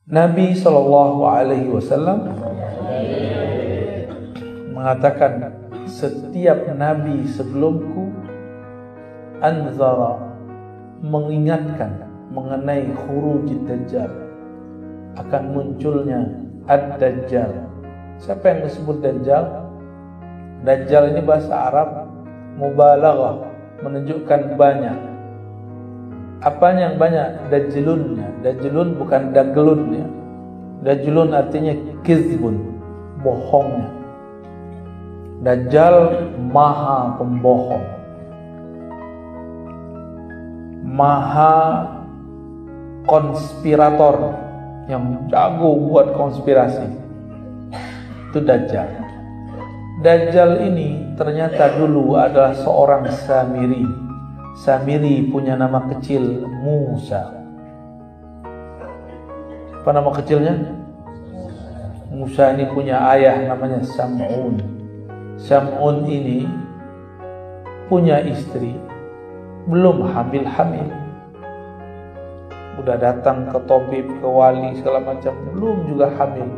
Nabi SAW mengatakan, setiap nabi sebelumku anzara, mengingatkan mengenai khurujid dajjal, akan munculnya ad-dajjal. Siapa yang disebut dajjal? Dajjal ini bahasa Arab mubalaghah, menunjukkan banyak. Apanya yang banyak? Dajjulunnya. Dajjulun bukan daglunnya. Dajjulun artinya kizbun, bohongnya. Dajjal maha pembohong, maha konspirator, yang jago buat konspirasi. Itu Dajjal. Dajjal ini ternyata dulu adalah seorang Samiri. Samiri punya nama kecil Musa. Apa nama kecilnya? Musa ini punya ayah namanya Sam'un. Sam'un ini punya istri, belum hamil-hamil. Udah datang ke tabib, ke wali segala macam, belum juga hamil.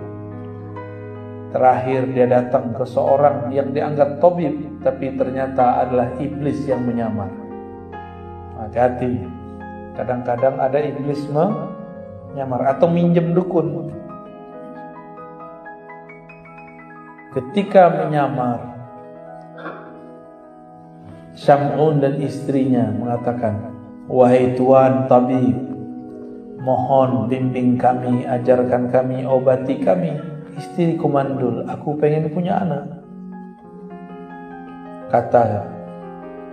Terakhir dia datang ke seorang yang dianggap tabib, tapi ternyata adalah iblis yang menyamar. Hati-hati, kadang-kadang ada iblis menyamar atau minjem dukun. Ketika menyamar, Sam'un dan istrinya mengatakan, wahai tuan tabib, mohon bimbing kami, ajarkan kami, obati kami. Istriku mandul, aku pengen punya anak. Kata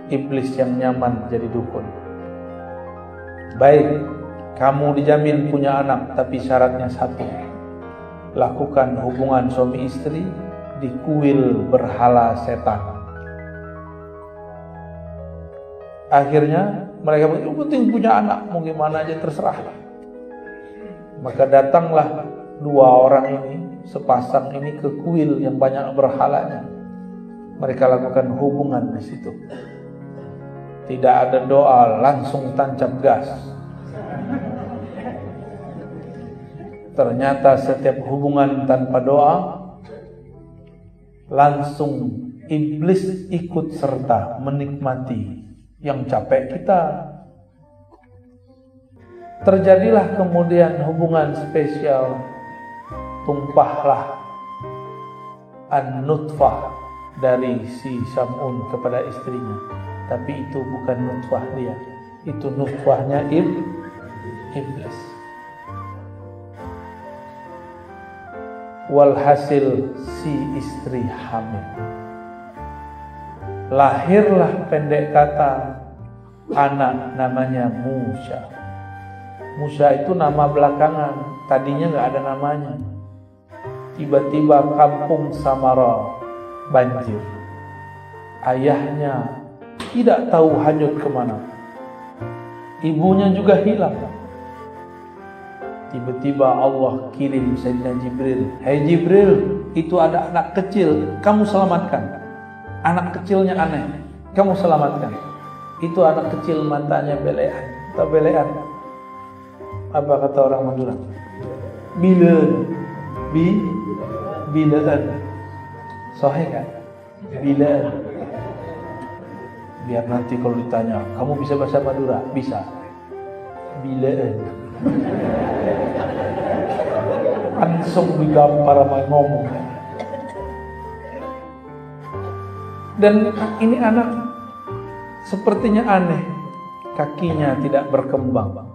iblis yang nyaman jadi dukun, baik, kamu dijamin punya anak, tapi syaratnya satu, lakukan hubungan suami istri di kuil berhala setan. Akhirnya mereka yang penting punya anak, mau gimana aja terserah. Maka datanglah dua orang ini, sepasang ini, ke kuil yang banyak berhalanya. Mereka lakukan hubungan di situ. Tidak ada doa, langsung tancap gas. Ternyata setiap hubungan tanpa doa, langsung iblis ikut serta menikmati. Yang capek kita. Terjadilah kemudian hubungan spesial. Tumpahlah an-nutfah dari si Sam'un kepada istrinya. Tapi itu bukan nutfah dia, itu nutfahnya iblis. Walhasil si istri hamil. Lahirlah pendek kata anak namanya Musa. Musa itu nama belakangan, tadinya gak ada namanya. Tiba-tiba kampung Samara banjir. Ayahnya tidak tahu hanyut kemana. Ibunya juga hilang. Tiba-tiba Allah kirim Sayyidina Jibril. Hai Jibril, itu ada anak kecil, kamu selamatkan. Anak kecilnya aneh, kamu selamatkan. Itu anak kecil matanya belean. Atau belean. Apa kata orang Madura? Bilean. Bilean. Sahih kan? Bilean. Biar nanti kalau ditanya, kamu bisa bahasa Madura? Bisa. Bilean. Langsung digampar sama ngomong. Dan ini anak sepertinya aneh, kakinya tidak berkembang.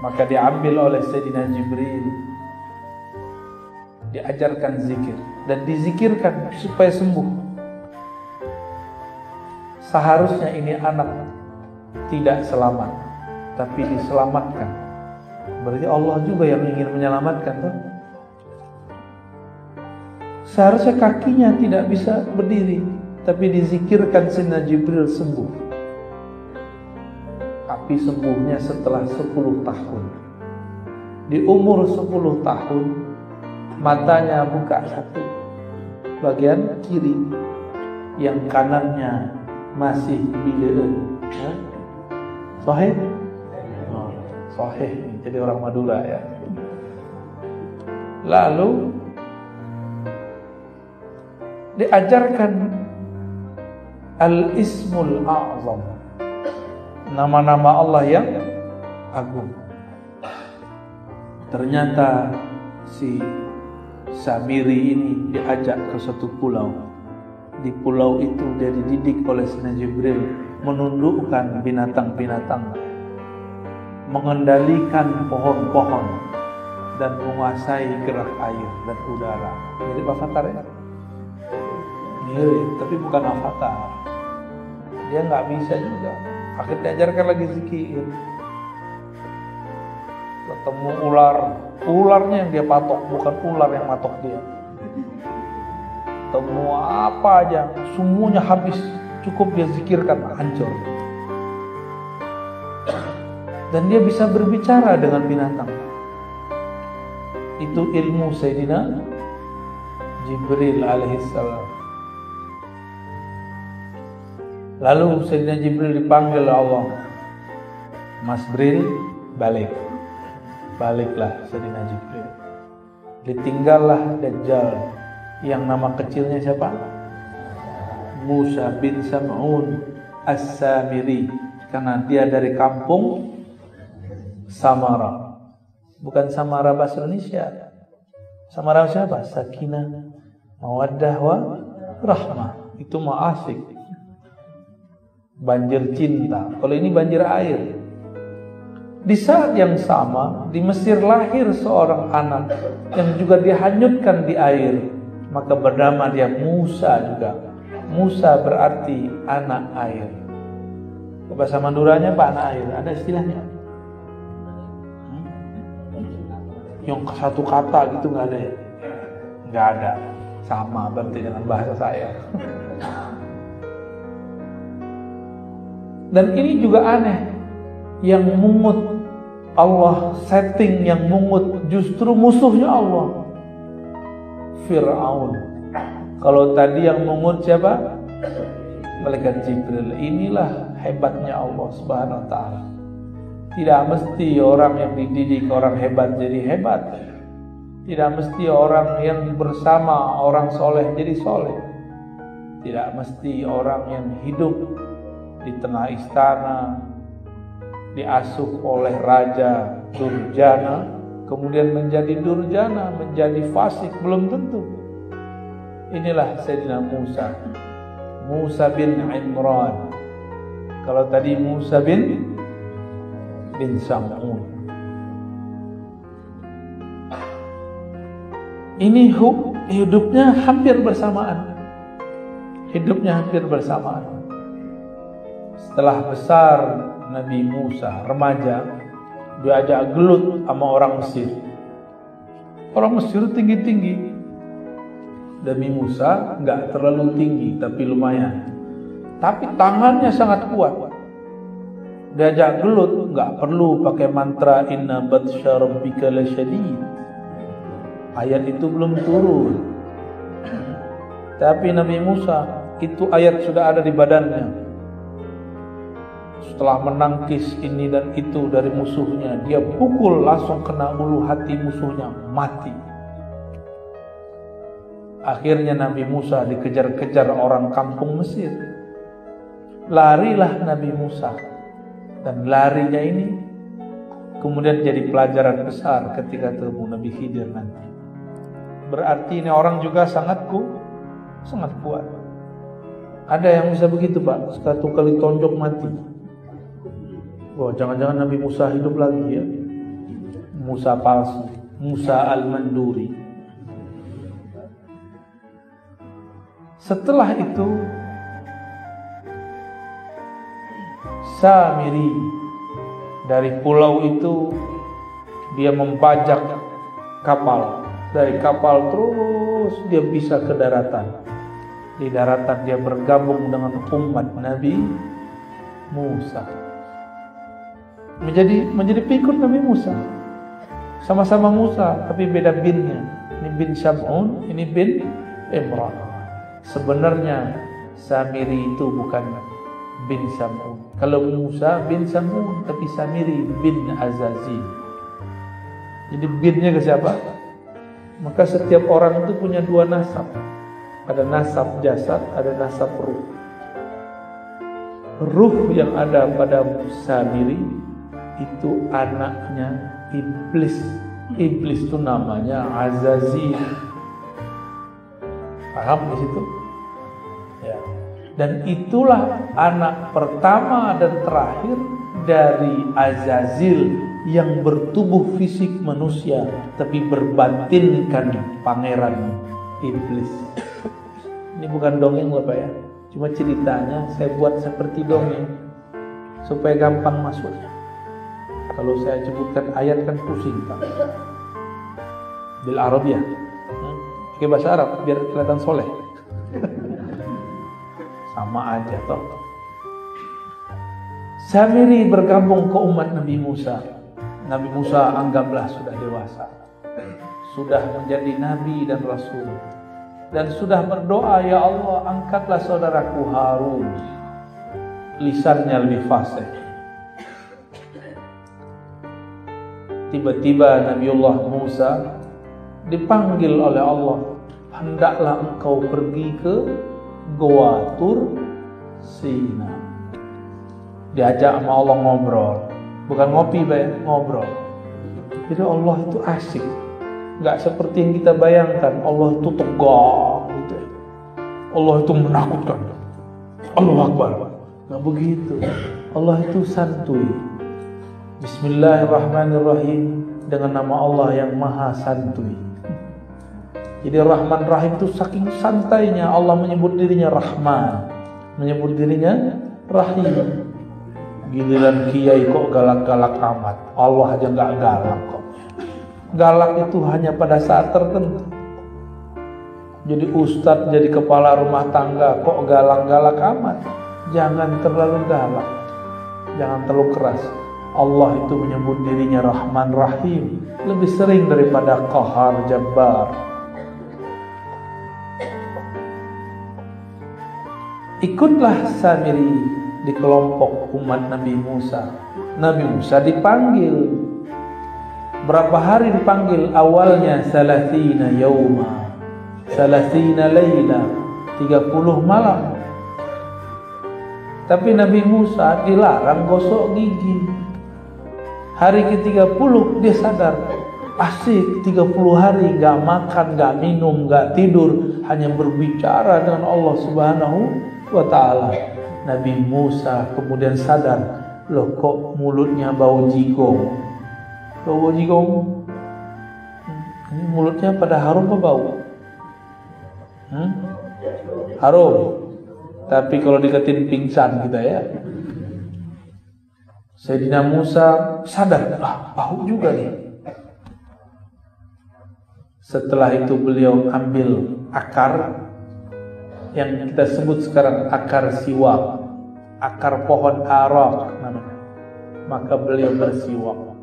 Maka diambil oleh Sayyidina Jibril, diajarkan zikir dan dizikirkan supaya sembuh. Seharusnya ini anak tidak selamat, tapi diselamatkan. Berarti Allah juga yang ingin menyelamatkan, kan? Seharusnya kakinya tidak bisa berdiri, tapi dizikirkan Sayyidina Jibril sembuh. Tapi sembuhnya setelah 10 tahun. Di umur 10 tahun, matanya buka satu, bagian kiri, yang kanannya masih bileun. Sahih? Sahih. jadi orang Madura ya. Lalu diajarkan Al-Ismul A'zam, nama-nama Allah yang agung. Ternyata si Samiri ini diajak ke suatu pulau. Di pulau itu dia dididik oleh Sayyidina Jibril menundukkan binatang-binatang, mengendalikan pohon-pohon, dan menguasai gerak air dan udara. Mirip Avatar ya? Mirip, tapi bukan Avatar. Dia nggak bisa juga. Akhirnya diajarkan lagi zikir. Ketemu ular, ularnya yang dia patok, bukan ular yang matok dia. Ketemu apa aja, semuanya habis, cukup dia zikirkan, hancur. Dan dia bisa berbicara dengan binatang. Itu ilmu Sayyidina Jibril alaihissalam. Lalu Sayyidina Jibril dipanggil oleh Allah. Mas Bril, balik. Baliklah Sayyidina Jibril. Ditinggallah Dajjal yang nama kecilnya siapa? Musa bin Sam'un As-Samiri, karena dia dari kampung Samara. Bukan Samara bahasa Indonesia. Samara siapa? Sakinah, Mawaddah wa Rahmah. Itu mah asik. Banjir cinta. Kalau ini banjir air. Di saat yang sama di Mesir lahir seorang anak yang juga dihanyutkan di air, maka bernama dia Musa juga. Musa berarti anak air. Bahasa Maduranya Pak anak air, ada istilahnya? Yang satu kata gitu nggak ada ya? Nggak ada. Sama berarti dengan bahasa saya. Dan ini juga aneh, yang mungut Allah setting, yang mungut justru musuhnya Allah, Fir'aun. Kalau tadi yang mungut siapa? Malaikat Jibril. Inilah hebatnya Allah Subhanahu wa ta'ala. Tidak mesti orang yang dididik orang hebat jadi hebat. Tidak mesti orang yang bersama orang soleh jadi soleh. Tidak mesti orang yang hidup di tengah istana diasuh oleh raja durjana kemudian menjadi durjana, menjadi fasik, belum tentu. Inilah Sayyidina Musa bin Imran. Kalau tadi Musa bin Sam'un. Ini hidupnya hampir bersamaan. Setelah besar Nabi Musa, remaja, diajak gelut sama orang Mesir. Orang Mesir tinggi-tinggi. Nabi Musa nggak terlalu tinggi, tapi lumayan. Tapi tangannya sangat kuat. Diajak gelut, nggak perlu pakai mantra inna batsya rabbika lasyadid. Ayat itu belum turun. Tapi Nabi Musa, itu ayat sudah ada di badannya. Setelah menangkis ini dan itu dari musuhnya, dia pukul langsung kena ulu hati musuhnya, mati. Akhirnya Nabi Musa dikejar-kejar orang kampung Mesir. Larilah Nabi Musa. Dan larinya ini kemudian jadi pelajaran besar ketika ketemu Nabi Khidir nanti. Berarti ini orang juga sangat kuat. Ada yang bisa begitu Pak, satu kali tonjok mati. Wah, jangan-jangan Nabi Musa hidup lagi ya. Musa palsu, Musa al-Manduri. Setelah itu Samiri dari pulau itu dia membajak kapal. Dari kapal terus dia bisa ke daratan. Di daratan dia bergabung dengan umat Nabi Musa. Menjadi pengikut Nabi Musa. Sama-sama Musa, tapi beda binnya. Ini bin Sam'un, ini bin Imran. Sebenarnya Samiri itu bukan bin Sam'un. Kalau Musa bin Sam'un, tapi Samiri bin Azazil. Jadi binnya ke siapa? Maka setiap orang itu punya dua nasab. Ada nasab jasad, ada nasab ruh. Ruh yang ada pada Samiri itu anaknya iblis. Iblis itu namanya Azazil. Paham di situ? Ya. Dan itulah anak pertama dan terakhir dari Azazil yang bertubuh fisik manusia tapi berbatinkan pangeran iblis. Ini bukan dongeng loh Pak ya, cuma ceritanya saya buat seperti dongeng supaya gampang masuknya. Kalau saya sebutkan ayat kan pusing Pak. Bil Arabiyah, pakai bahasa Arab biar kelihatan soleh. Sama aja toh. Samiri bergabung ke umat Nabi Musa. Nabi Musa anggaplah sudah dewasa, sudah menjadi nabi dan rasul, dan sudah berdoa, ya Allah angkatlah saudaraku Harun, lisannya lebih fasih. Tiba-tiba Nabiullah Musa dipanggil oleh Allah, hendaklah engkau pergi ke Goa Tur Sina. Diajak sama Allah ngobrol. Bukan ngopi, ngobrol. Jadi Allah itu asik. Gak seperti yang kita bayangkan. Allah itu tegang gitu. Allah itu menakutkan. Allahu Akbar. Gak begitu. Allah itu santuy. Bismillahirrahmanirrahim. Dengan nama Allah yang maha santuy. Jadi Rahman Rahim itu saking santainya Allah menyebut dirinya Rahman, menyebut dirinya Rahim. Giliran kiai kok galak-galak amat. Allah aja gak galak kok. Galak itu hanya pada saat tertentu. Jadi ustadz, jadi kepala rumah tangga kok galak-galak amat. Jangan terlalu galak, jangan terlalu keras. Allah itu menyebut dirinya Rahman Rahim lebih sering daripada Qahar Jabbar. Ikutlah Samiri di kelompok umat Nabi Musa. Nabi Musa dipanggil. Berapa hari dipanggil? Awalnya salasina yauma, salasina laila, 30 malam. Tapi Nabi Musa dilarang gosok gigi. Hari ke-30 dia sadar, asik 30 hari gak makan, gak minum, gak tidur, hanya berbicara dengan Allah Subhanahu wa ta'ala. Nabi Musa kemudian sadar, loh kok mulutnya bau jigong. Bau jigong? Ini mulutnya pada harum apa bau? Harum. Tapi kalau diketin pingsan gitu ya. Sayyidina Musa sadar, bau juga nih. Setelah itu beliau ambil akar yang kita sebut sekarang akar siwak, akar pohon arak namanya. Maka beliau bersiwak.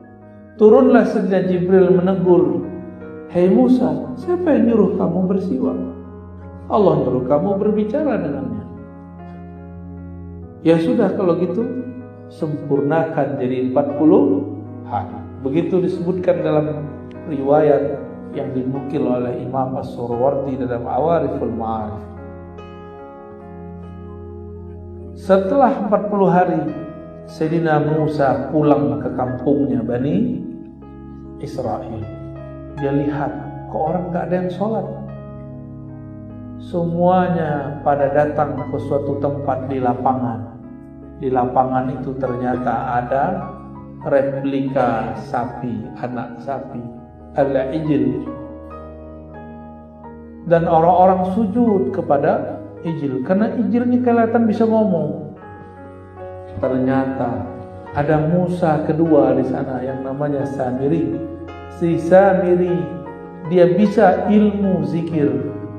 Turunlah Sayyidina Jibril menegur, hei Musa, siapa yang nyuruh kamu bersiwak? Allah nyuruh kamu berbicara dengannya. Ya sudah kalau gitu, sempurnakan jadi 40 hari. Begitu disebutkan dalam riwayat yang dinukil oleh Imam As-Surwardi dalam Awariful Ma'arif. Setelah 40 hari, Sayyidina Musa pulang ke kampungnya Bani Israel. Dia lihat, kok orang gak ada yang sholat. Semuanya pada datang ke suatu tempat di lapangan. Di lapangan itu ternyata ada replika sapi, anak sapi, al-ijil. Dan orang-orang sujud kepada ijil, karena ijil ini kelihatan bisa ngomong. Ternyata ada Musa kedua di sana yang namanya Samiri. Si Samiri dia bisa ilmu zikir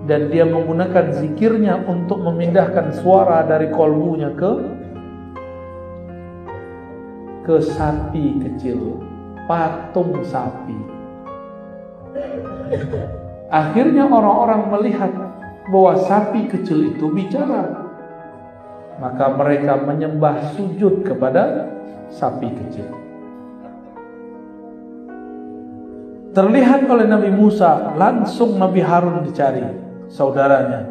dan dia menggunakan zikirnya untuk memindahkan suara dari kolbunya ke sapi kecil, patung sapi. Akhirnya orang-orang melihat bahwa sapi kecil itu bicara. Maka mereka menyembah sujud kepada sapi kecil. Terlihat oleh Nabi Musa, langsung Nabi Harun dicari, saudaranya.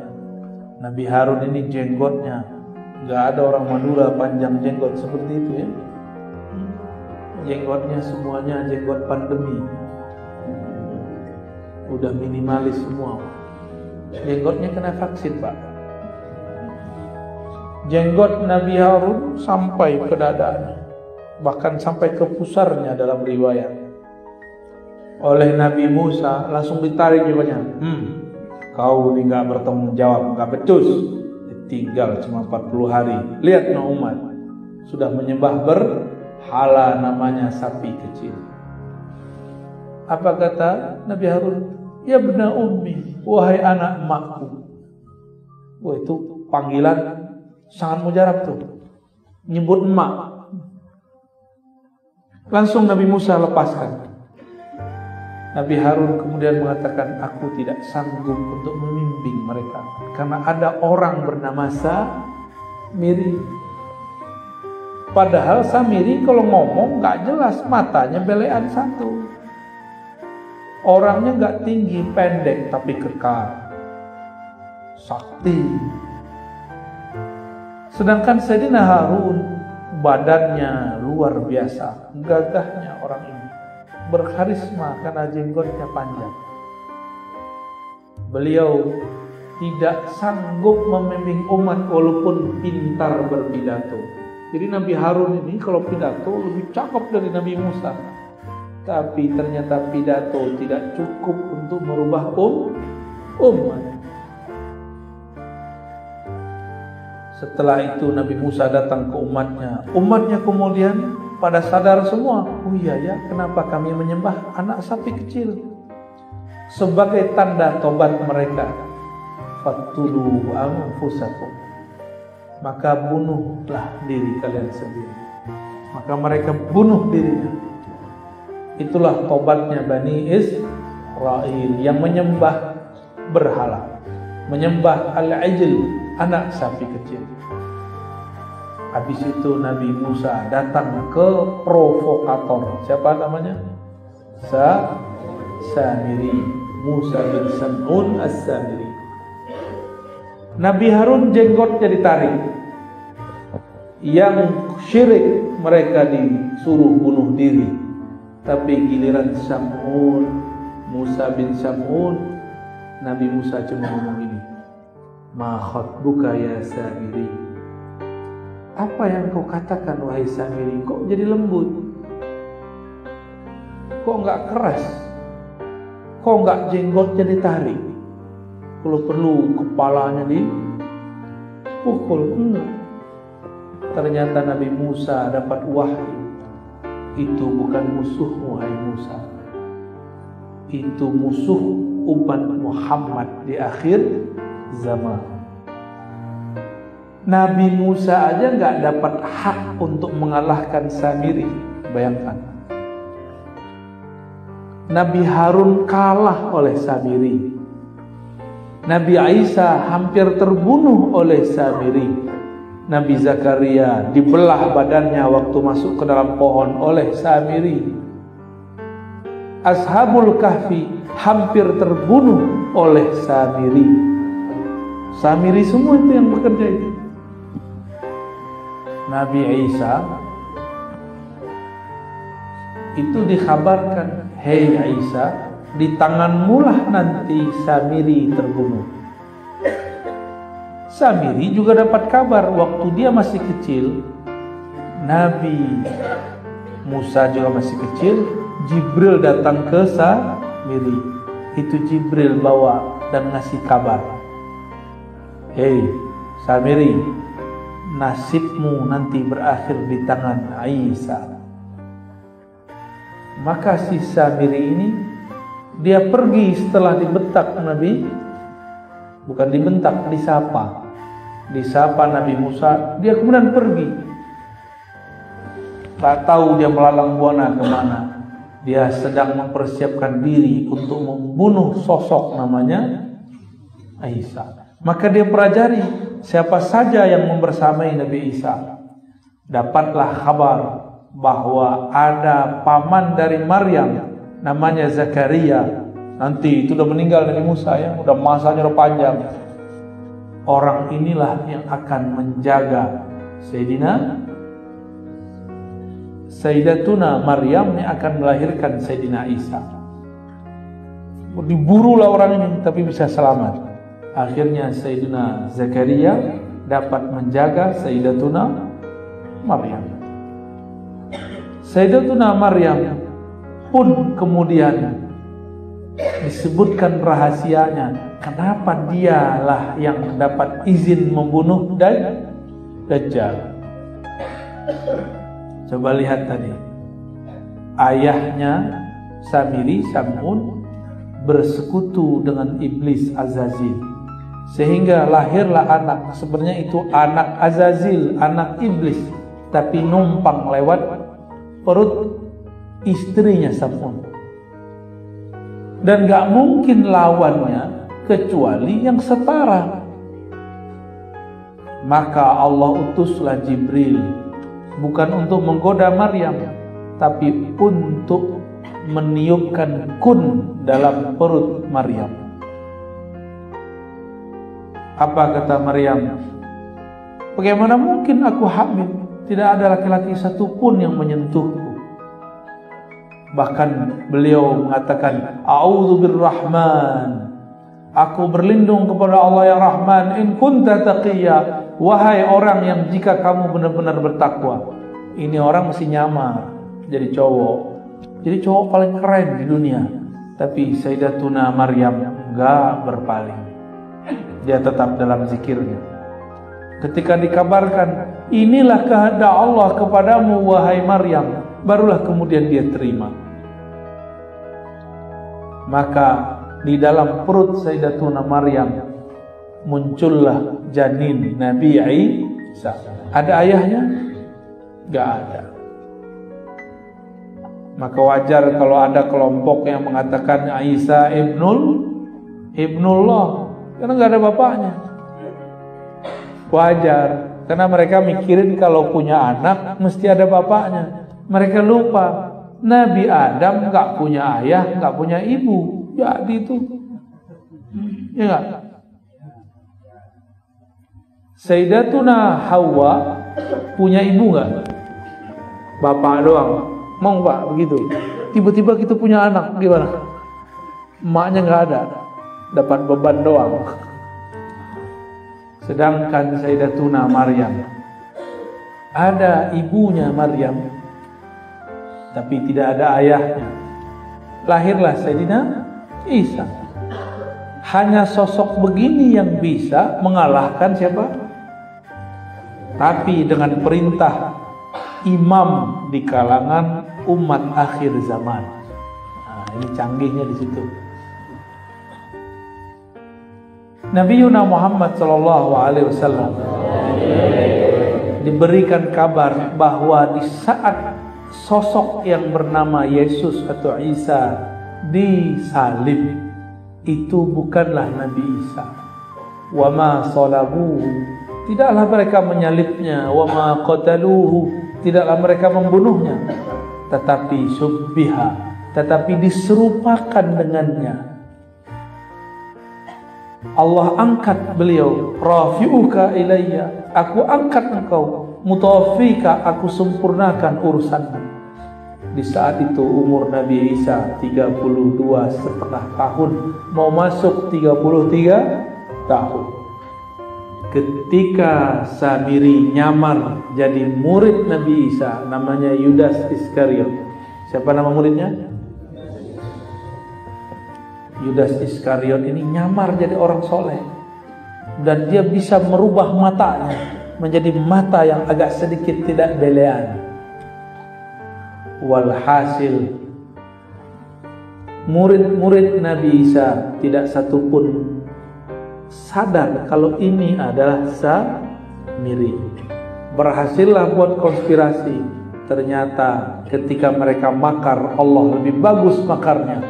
Nabi Harun ini jenggotnya, gak ada orang Madura panjang jenggot seperti itu ya. Jenggotnya semuanya jenggot pandemi. Udah minimalis semua. Jenggotnya kena vaksin, Pak. Jenggot Nabi Harun sampai ke dadanya, bahkan sampai ke pusarnya dalam riwayat. Oleh Nabi Musa langsung ditarik jenggotnya. Kau ini gak bertanggung jawab, gak becus. Tinggal cuma 40 hari. Lihat no umat sudah menyembah berhala namanya sapi kecil. Apa kata Nabi Harun? Ya bena ummi, wahai anak emakku. Wah, itu panggilan sangat mujarab tuh. Nyebut emak. Langsung Nabi Musa lepaskan. Nabi Harun kemudian mengatakan, aku tidak sanggup untuk membimbing mereka karena ada orang bernama Samiri. Padahal Samiri kalau ngomong gak jelas, matanya belean satu. Orangnya gak tinggi, pendek tapi kekar, sakti. Sedangkan Sayyidina Harun badannya luar biasa, gagahnya orang ini, berkarisma karena jenggotnya panjang. Beliau tidak sanggup membimbing umat walaupun pintar berpidato. Jadi Nabi Harun ini kalau pidato lebih cakep dari Nabi Musa. Tapi ternyata pidato tidak cukup untuk merubah umat. Setelah itu Nabi Musa datang ke umatnya. Umatnya kemudian pada sadar semua. Oh iya ya, kenapa kami menyembah anak sapi kecil? Sebagai tanda tobat mereka, fattulu anfusakum, maka bunuhlah diri kalian sendiri. Maka mereka bunuh dirinya. Itulah tobatnya Bani Israel yang menyembah berhala, menyembah al-ijl, anak sapi kecil. Habis itu Nabi Musa datang ke provokator. Siapa namanya? Samiri, Musa bin Sam'un as-Samiri. Nabi Harun jenggotnya ditarik. Yang syirik mereka disuruh bunuh diri. Tapi giliran Sam'un, Musa bin Sam'un, Nabi Musa cuma ngomong ini, ma khatbuka ya Samiri, apa yang kau katakan wahai Samiri? Kok jadi lembut? Kok enggak keras? Kok enggak jenggotnya ditarik? Kalau perlu kepalanya dipukul. Ternyata Nabi Musa dapat wahyu. Itu bukan musuhmu, hai Musa. Itu musuh umat Muhammad di akhir zaman. Nabi Musa aja gak dapat hak untuk mengalahkan Samiri. Bayangkan. Nabi Harun kalah oleh Samiri. Nabi Isa hampir terbunuh oleh Samiri. Nabi Zakaria dibelah badannya waktu masuk ke dalam pohon oleh Samiri. Ashabul Kahfi hampir terbunuh oleh Samiri. Samiri semua itu yang bekerja itu. Nabi Isa itu dikabarkan, hei Isa, di tanganmulah nanti Samiri terbunuh. Samiri juga dapat kabar waktu dia masih kecil, Nabi Musa juga masih kecil, Jibril datang ke Samiri. Itu Jibril bawa dan ngasih kabar, hei Samiri, nasibmu nanti berakhir di tangan Isa. Maka si Samiri ini dia pergi setelah dibentak Nabi, bukan dibentak, disapa Nabi Musa, dia kemudian pergi. Tak tahu dia melalang buana kemana. Dia sedang mempersiapkan diri untuk membunuh sosok namanya Isa. Maka dia pelajari siapa saja yang membersamai Nabi Isa. Dapatlah kabar bahwa ada paman dari Maryam namanya Zakaria. Nanti itu udah meninggal Nabi Musa ya, udah masanya udah panjang. Orang inilah yang akan menjaga Sayyidatuna Maryam yang akan melahirkan Sayyidina Isa. Diburulah orang ini tapi bisa selamat. Akhirnya Sayyidina Zakaria dapat menjaga Sayyidatuna Maryam. Sayyidatuna Maryam pun kemudian disebutkan rahasianya, kenapa dialah yang dapat izin membunuh Dajjal. Coba lihat tadi, ayahnya Sam'un bersekutu dengan iblis Azazil, sehingga lahirlah anak. Sebenarnya itu anak Azazil, anak iblis, tapi numpang lewat perut istrinya Sam'un. Dan gak mungkin lawannya kecuali yang setara. Maka Allah utuslah Jibril, bukan untuk menggoda Maryam, tapi untuk meniupkan kun dalam perut Maryam. Apa kata Maryam? Bagaimana mungkin aku hamil? Tidak ada laki-laki satupun yang menyentuhku. Bahkan beliau mengatakan, A'udzu birrahman, aku berlindung kepada Allah yang Rahman, in kunta taqiyya, wahai orang yang jika kamu benar-benar bertakwa. Ini orang mesti nyamar jadi cowok, jadi cowok paling keren di dunia. Tapi Sayyidatuna Maryam enggak berpaling, dia tetap dalam zikirnya. Ketika dikabarkan, inilah kehendak Allah kepadamu wahai Maryam, barulah kemudian dia terima. Maka di dalam perut Sayyidatuna Maryam muncullah janin Nabi Isa. Ada ayahnya? Gak ada. Maka wajar kalau ada kelompok yang mengatakan Isa ibnullah, karena gak ada bapaknya. Wajar, karena mereka mikirin kalau punya anak mesti ada bapaknya. Mereka lupa Nabi Adam gak punya ayah, gak punya ibu. Jadi itu, ya gak? Sayyidatuna Hawa punya ibu gak? Bapak doang. Mau pak begitu? Tiba-tiba kita punya anak, gimana? Emaknya gak ada, dapat beban doang. Sedangkan Sayyidatuna Maryam ada ibunya Maryam, tapi tidak ada ayahnya. Lahirlah Sayyidina Isa. Hanya sosok begini yang bisa mengalahkan siapa? Tapi dengan perintah imam di kalangan umat akhir zaman. Nah, ini canggihnya di situ. Nabi Muhammad SAW diberikan kabar bahwa di saat sosok yang bernama Yesus atau Isa disalib, itu bukanlah Nabi Isa. Wa ma salabuhu, tidaklah mereka menyalibnya. Wa ma qataluhu, tidaklah mereka membunuhnya. Tetapi subbiha, tetapi diserupakan dengannya. Allah angkat beliau, rafi'uka ilayya, aku angkat engkau, mutawafika, aku sempurnakan urusanmu. Di saat itu umur Nabi Isa 32,5 tahun, mau masuk 33 tahun. Ketika Samiri nyamar jadi murid Nabi Isa, namanya Yudas Iskariot. Siapa nama muridnya? Yudas Iskariot ini nyamar jadi orang soleh, dan dia bisa merubah matanya menjadi mata yang agak sedikit tidak belean. Walhasil murid-murid Nabi Isa tidak satupun sadar kalau ini adalah Samiri. Berhasillah buat konspirasi. Ternyata ketika mereka makar, Allah lebih bagus makarnya.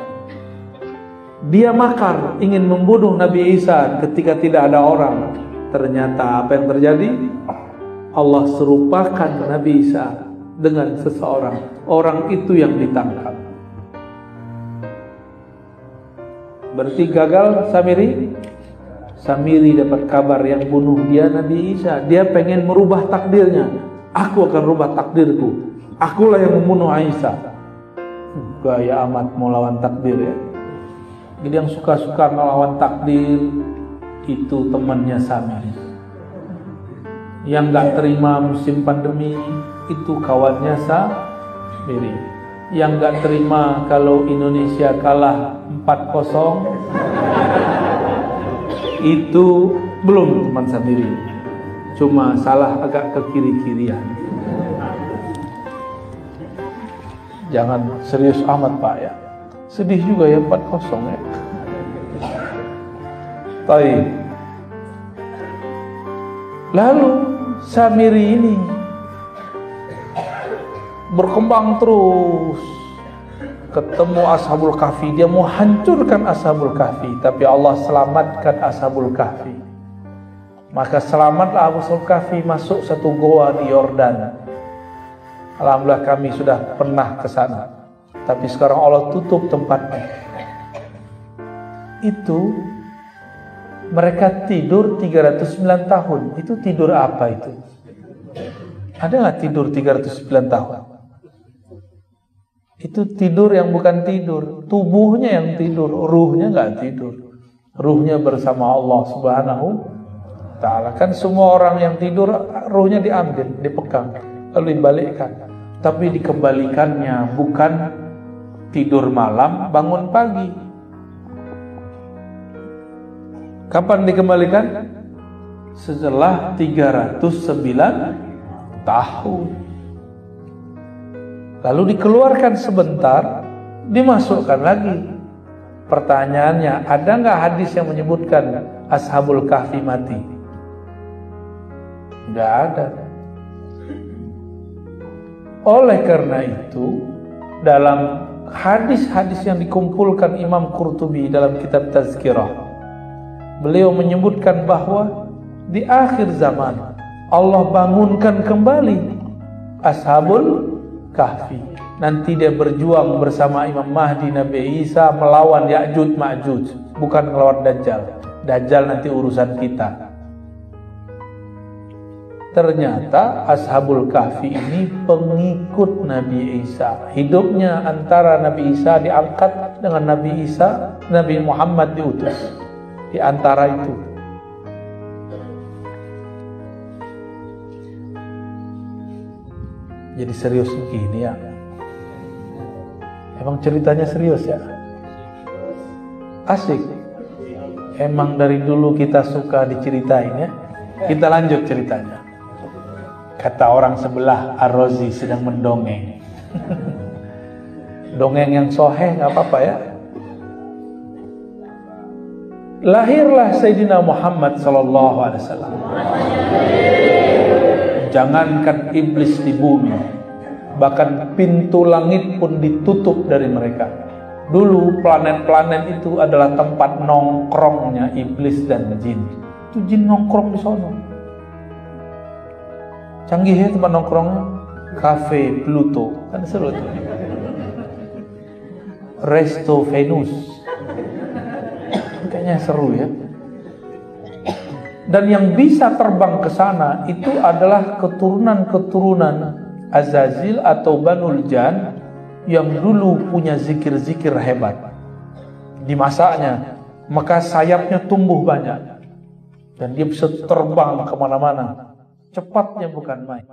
Dia makar ingin membunuh Nabi Isa ketika tidak ada orang. Ternyata apa yang terjadi? Allah serupakan Nabi Isa dengan seseorang. Orang itu yang ditangkap. Berarti gagal Samiri. Samiri dapat kabar yang bunuh dia Nabi Isa. Dia pengen merubah takdirnya. Aku akan rubah takdirku. Akulah yang membunuh Isa. Gaya amat mau lawan takdir ya. Jadi yang suka-suka melawan takdir itu temannya Samiri. Yang gak terima musim pandemi itu kawannya Samiri. Yang gak terima kalau Indonesia kalah 4-0 itu belum teman Samiri, cuma salah agak ke kiri-kirian. Jangan serius amat Pak ya, sedih juga ya 4-0 ya. Baik. Lalu Samiri ini berkembang terus, ketemu Ashabul Kahfi, dia mau hancurkan Ashabul Kahfi, tapi Allah selamatkan Ashabul Kahfi. Maka selamatlah Ashabul Kahfi masuk satu goa di Yordan. Alhamdulillah kami sudah pernah ke sana, tapi sekarang Allah tutup tempatnya. Itu mereka tidur 309 tahun. Itu tidur apa itu? Ada nggak tidur 309 tahun? Itu tidur yang bukan tidur, tubuhnya yang tidur, ruhnya nggak tidur. Ruhnya bersama Allah Subhanahu wa Ta'ala. Kan semua orang yang tidur, ruhnya diambil, dipegang, lalu dibalikkan. Tapi dikembalikannya bukan tidur malam, bangun pagi. Kapan dikembalikan? Setelah 309 tahun. Lalu dikeluarkan sebentar, dimasukkan lagi. Pertanyaannya, ada nggak hadis yang menyebutkan Ashabul Kahfi mati? Nggak ada. Oleh karena itu, dalam hadis-hadis yang dikumpulkan Imam Qurtubi dalam kitab Tazkirah, beliau menyebutkan bahwa di akhir zaman Allah bangunkan kembali Ashabul Kahfi. Nanti dia berjuang bersama Imam Mahdi, Nabi Isa melawan Ya'juj Ma'juj, bukan melawan Dajjal. Dajjal nanti urusan kita. Ternyata Ashabul Kahfi ini pengikut Nabi Isa. Hidupnya antara Nabi Isa diangkat dengan Nabi Isa, Nabi Muhammad diutus. Di antara itu. Jadi serius begini ya. Emang ceritanya serius ya? Asik. Emang dari dulu kita suka diceritain ya. Kita lanjut ceritanya. Kata orang sebelah, Ar-Razi sedang mendongeng. Dongeng yang soheh gak apa-apa ya. Lahirlah Sayyidina Muhammad SAW. Jangankan iblis di bumi, bahkan pintu langit pun ditutup dari mereka. Dulu planet-planet itu adalah tempat nongkrongnya iblis dan jin. Itu jin nongkrong di sono. Canggih ya tempat nongkrongnya. Cafe Pluto, kan seru tuh. Resto Venus, kayaknya seru ya. Dan yang bisa terbang ke sana itu adalah keturunan-keturunan Azazil atau Banul Jan yang dulu punya zikir-zikir hebat. Dimasaknya, maka sayapnya tumbuh banyak. Dan dia bisa terbang kemana-mana. Cepatnya bukan main.